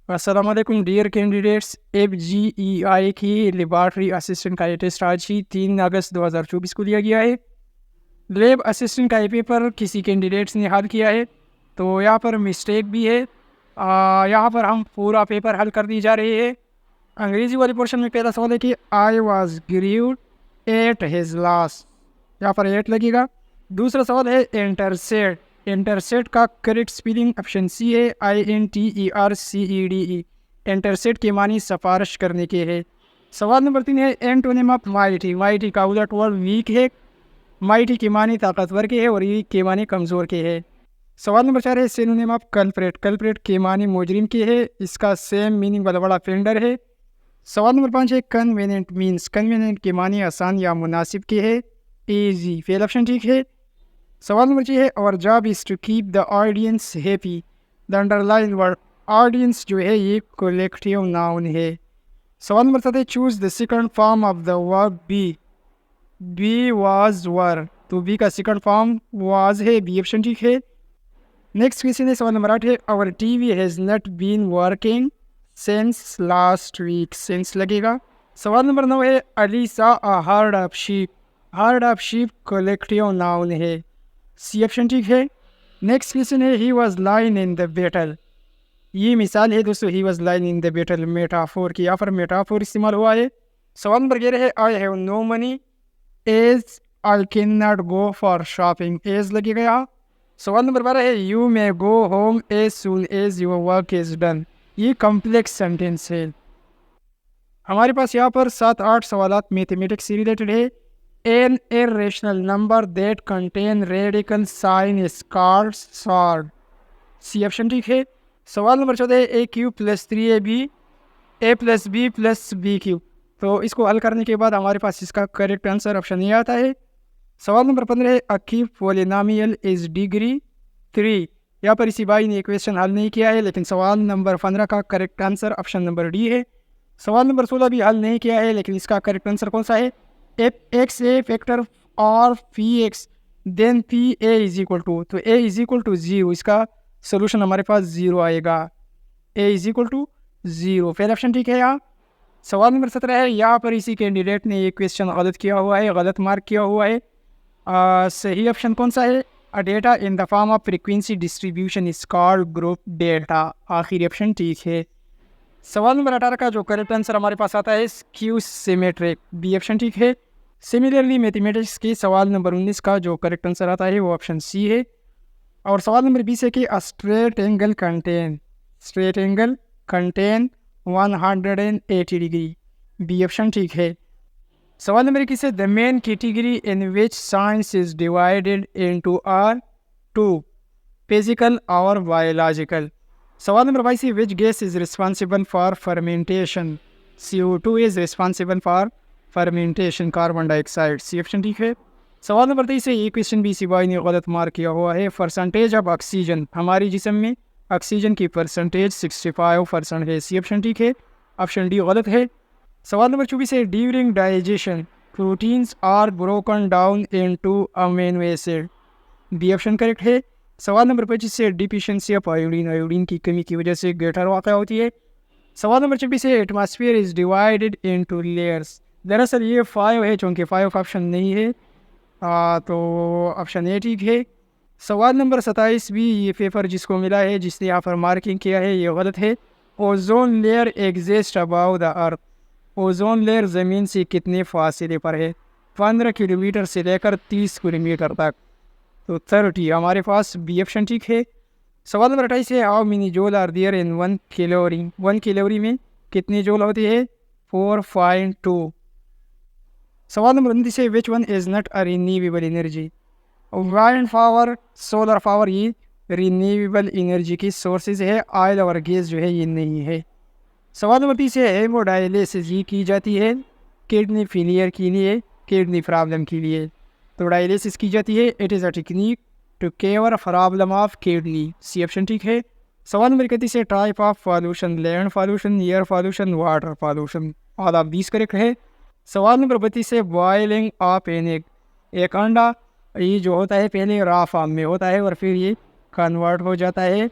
अस्सलामुअलैकुम dear candidates. FGEI की laboratory assistant का ये टेस्ट आज ही 3 अगस्त 2024 को लिया गया है। लैब असिस्टेंट का ये पेपर किसी कैंडिडेट्स ने हल किया है, तो यहाँ पर मिस्टेक भी है। यहाँ पर हम पूरा पेपर हल कर दी जा रही है। अंग्रेजी वाले पोर्शन में पहला सवाल है कि I was grieved at his loss, यहाँ पर 8 लगेगा। दूसरा सवाल है इंटरसेट। इंटरसेट का करेक्ट स्पेलिंग ऑप्शन सी है, INTERCEDE। इंटरसेट के मानी सिफारिश करने के है। सवाल नंबर 3 है एंटोनिम ऑफ माइटी। माइटी का उलट वर्ड वीक है। माइटी के मानी ताकतवर के है और वीक के मानी कमज़ोर के है। सवाल नंबर 4 है सिनोनिम ऑफ कल्प्रेट। कल्प्रेट के मानी मुजरिम के है, इसका सेम मीनिंग वाला बड़ा फेंडर है। सवाल नंबर 5 है कन्वीनियंट मीन्स। कन्वीनियंट के मानी आसान या मुनासिब के है, ईजी। फेल ऑप्शन ठीक है। सवाल नंबर 6 है और job is to keep the audience happy. The underline word audience जो है ये कलेक्टिव नाउन है। सवाल नंबर 7 है choose the second form of the verb be. Be was were, तो बी का सेकंड फॉर्म वाज है, बी ऑप्शन ठीक है। नेक्स्ट क्वेश्चन है सवाल नंबर 8 है our TV has not been working since last week. Since लगेगा। सवाल नंबर 9 है Ali saw a herd of sheep. Herd of sheep collective noun है, सी ऑप्शन ठीक है। नेक्स्ट क्वेश्चन है he was line in the battle. ये मिसाल है दोस्तों, ही was line in the battle metaphor की, यहाँ पर मेटाफोर इस्तेमाल हुआ है। सवाल नंबर 11 है I have no money as I can not go for shopping. As लगेगा यहाँ। सवाल नंबर 12 है you may go home as soon as your work is done. ये कॉम्प्लेक्स सेंटेंस है। हमारे पास यहाँ पर 7-8 सवाल मैथमेटिक्स से रिलेटेड है। An irrational number that contain radical sign is called sword, C option ठीक है। सवाल नंबर 14 है AQ + 3AB A + B + BQ। तो इसको हल करने के बाद हमारे पास इसका करेक्ट आंसर ऑप्शन ए आता है। सवाल नंबर 15 है अ क्यूब पॉलिनोमियल इज डिग्री 3। यहाँ पर इसी भाई ने इक्वेशन हल नहीं किया है, लेकिन सवाल नंबर 15 का correct answer option number D है। सवाल नंबर 16 भी हल नहीं किया है, लेकिन इसका करेक्ट आंसर कौन सा है, X a फैक्टर और Px then Pa is equal to, तो A इज इक्वल टू 0, इसका सोल्यूशन हमारे पास 0 आएगा। A इज इक्वल टू 0, पहला ऑप्शन ठीक है यहाँ। सवाल नंबर 17 है यहाँ पर इसी कैंडिडेट ने ये क्वेश्चन गलत किया हुआ है, गलत मार्क किया हुआ है। सही ऑप्शन कौन सा है, a data in the form of frequency distribution is called group data. आखिरी ऑप्शन ठीक है। सवाल नंबर 18 का जो करेक्ट आंसर हमारे पास आता है स्क्यू सिमेट्रिक, बी ऑप्शन ठीक है। सिमिलरली मैथमेटिक्स के सवाल नंबर 19 का जो करेक्ट आंसर आता है वो ऑप्शन सी है। और सवाल नंबर 20 है कि straight angle contain 180 degree, B option ठीक है। सवाल नंबर 21 है the main category in which science is divided into are 2 physical और बायोलॉजिकल। सवाल नंबर 22 है which gas is responsible for fermentation. CO2 is responsible for fermentation, carbon dioxide, C option ठीक है। सवाल नंबर 23 है ये क्वेश्चन भी सिवाई ने गलत मार्क किया हुआ है। परसेंटेज ऑफ ऑक्सीजन, हमारे जिस्म में ऑक्सीजन की परसेंटेज 65% है, सी ऑप्शन ठीक है। ऑप्शन डी गलत है। सवाल नंबर 24 है during digestion proteins are broken down into amino acid, B option correct है। सवाल नंबर 25 से डिफिशियंसी ऑफ आयोडीन, आयोडीन की कमी की वजह से गटर वाक़या होती है। सवाल नंबर 26 है atmosphere is divided into layers. दरअसल ये 5 है, चूँकि 5 ऑप्शन नहीं है, तो ऑप्शन ए ठीक है। सवाल नंबर 27 भी ये पेपर जिसको मिला है, जिसने यहाँ पर मार्किंग किया है, ये गलत है। Ozone layer exist about the earth. Ozone layer ज़मीन से कितने फासले पर है, 15 किलोमीटर से लेकर 30 किलोमीटर तक, तो 30 हमारे पास, बी ऑप्शन ठीक है। सवाल नंबर 28 है how many joule are there in 1 calorie. 1 calorie में कितनी जूल होती है, 4.2। सवाल नंबर 29 है which one is not a renewable energy. Wind power, solar power ये रिन्यूएबल एनर्जी की सोर्सेज है, ऑयल और गैस जो है ये नहीं है। सवाल नंबर 30 है हेमोडायलिसिस ये की जाती है किडनी फेलियर के लिए, किडनी प्रॉब्लम के लिए, तो डायलिसिस की जाती है। It is a technique to care problem of kidney, C option ठीक है। सवाल नंबर 31 है type of pollution, land pollution, air pollution, water pollution, all of these correct है। सवाल नंबर 32 है बॉयलिंग ऑफ एन एग। एक अंडा ये जो होता है पहले रॉ फॉर्म में होता है और फिर ये कन्वर्ट हो जाता है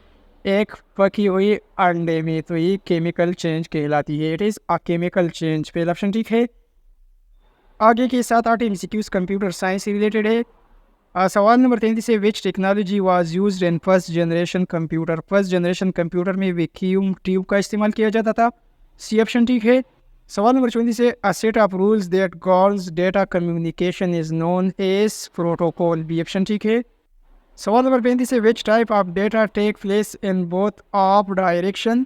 एक पकी हुई अंडे में, तो ये केमिकल चेंज कहलाती है। It is a chemical change, पहला ऑप्शन ठीक है। आगे के 7-8 एमसीक्यूज कंप्यूटर साइंस से रिलेटेड है। सवाल नंबर 33 है, विच technology was used in first generation computer. First generation computer में वैक्यूम ट्यूब का इस्तेमाल किया जाता था, सी ऑप्शन ठीक है। सवाल नंबर 34 है, a set of rules that governs data communication is known as protocol, B option ठीक है। सवाल नंबर 35 है, which type of data take place in both of direction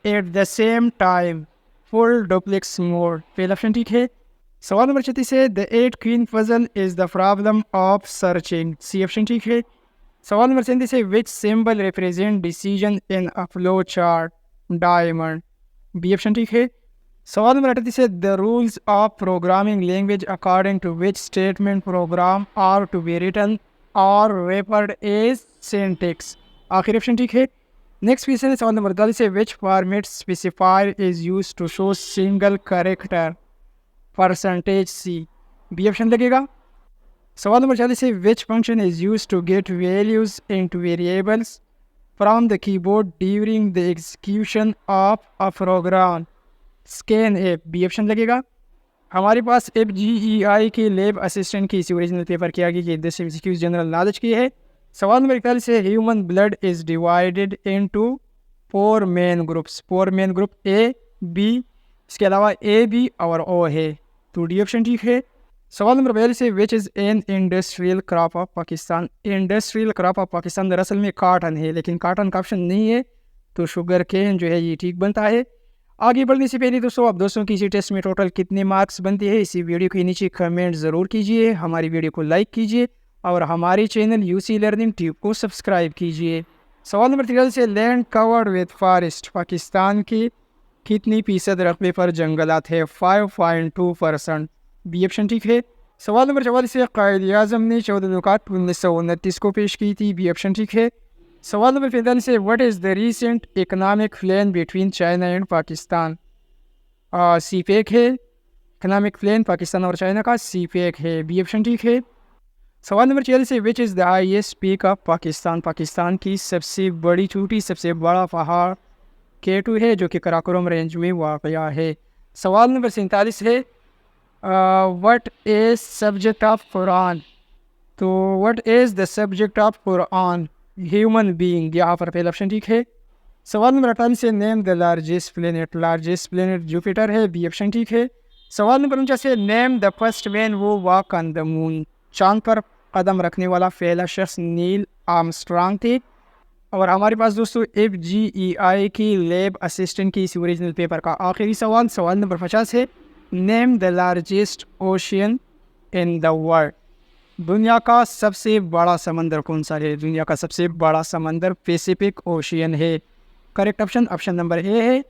at the same time, full duplex mode, पहला option ठीक है। सवाल number 36 है, the 8 queen puzzle is the problem of searching, C option ठीक है। सवाल नंबर 37 है, which symbol represent decision in a flow chart, diamond, B option ठीक है। सवाल नंबर 38 है, the rules of programming language according to which statement program are to be written और referred as syntax, आखिरी ऑप्शन ठीक है। Next question है सवाल नंबर 42 है, which format specifier is use to show single character percentage C, B option लगेगा। सवाल number 40 है, which function is use to get values into variables from the keyboard during the execution of a program, scanf, B option लगेगा। हमारे पास FGEI के lab assistant की इसी original paper के आगे की 10 एमसीक्यूज जनरल नॉलेज की है। सवाल नंबर 41 है, human blood is divided into 4 main groups, 4 main group A, B, इसके अलावा AB और O है, तो डी ऑप्शन ठीक है। सवाल नंबर 42 है, which is an industrial crop of Pakistan. Industrial crop of Pakistan दरअसल में काटन है, लेकिन काटन का ऑप्शन नहीं है, तो शुगर केन जो है ये ठीक बनता है। आगे बढ़ने से पहले दोस्तों, आप दोस्तों की इसी टेस्ट में टोटल कितने मार्क्स बनते हैं इसी वीडियो के नीचे कमेंट ज़रूर कीजिए, हमारी वीडियो को लाइक कीजिए और हमारे चैनल UC लर्निंग ट्यूब को सब्सक्राइब कीजिए। सवाल नंबर 43 है, land covered with forest, Pakistan की कितनी फीसद रकबे पर जंगलात है, 5.2%, बी ऑप्शन ठीक है। सवाल नंबर 44 है, कायद आज़म ने 14 नुकात 1929 को पेश की थी, बी ऑप्शन ठीक है। सवाल नंबर 45 है, what is the recent economic plan between China and Pakistan, CPEC है। इकनॉमिक प्लान पाकिस्तान और चाइना का CPEC है, बी ऑप्शन ठीक है। सवाल नंबर 46 है, which is the highest peak of Pakistan, Pakistan की सबसे बड़ी चोटी, सबसे बड़ा पहाड़ K2 है, जो कि कराकोरम रेंज में वाक़या है। सवाल नंबर 47 है, what is subject of Quran, तो what is the subject of Quran, human being, यहाँ पर पहला ऑप्शन ठीक है। सवाल नंबर 48 है, name the largest planet Jupiter है, बी ऑप्शन ठीक है। सवाल नंबर 49 है, नेम द फर्स्ट मैन वो वॉक ऑन द मून, चांद पर कदम रखने वाला पहला शख्स नील आर्मस्ट्रांग थे। और हमारे पास दोस्तों FGEI की लैब असिस्टेंट की इसी ओरिजिनल पेपर का आखिरी सवाल, सवाल नंबर 50 है, name the largest ocean in the world, दुनिया का सबसे बड़ा समंदर कौन सा है, दुनिया का सबसे बड़ा समंदर पैसिफिक ओशियन है, correct option option number A है।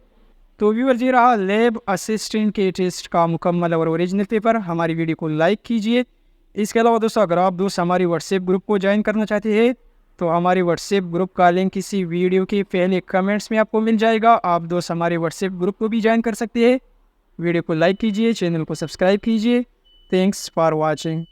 तो व्यूअर जी रहा लैब असिस्टेंट के टेस्ट का मुकम्मल और ओरिजिनल पेपर, हमारी वीडियो को लाइक कीजिए। इसके अलावा दोस्तों, अगर आप दोस्त हमारी व्हाट्सएप ग्रुप को ज्वाइन करना चाहते हैं तो हमारे व्हाट्सएप ग्रुप का लिंक किसी वीडियो के पहले कमेंट्स में आपको मिल जाएगा, आप दोस्त हमारे व्हाट्सएप ग्रुप को भी ज्वाइन कर सकते हैं। वीडियो को लाइक कीजिए, चैनल को सब्सक्राइब कीजिए। Thanks for watching.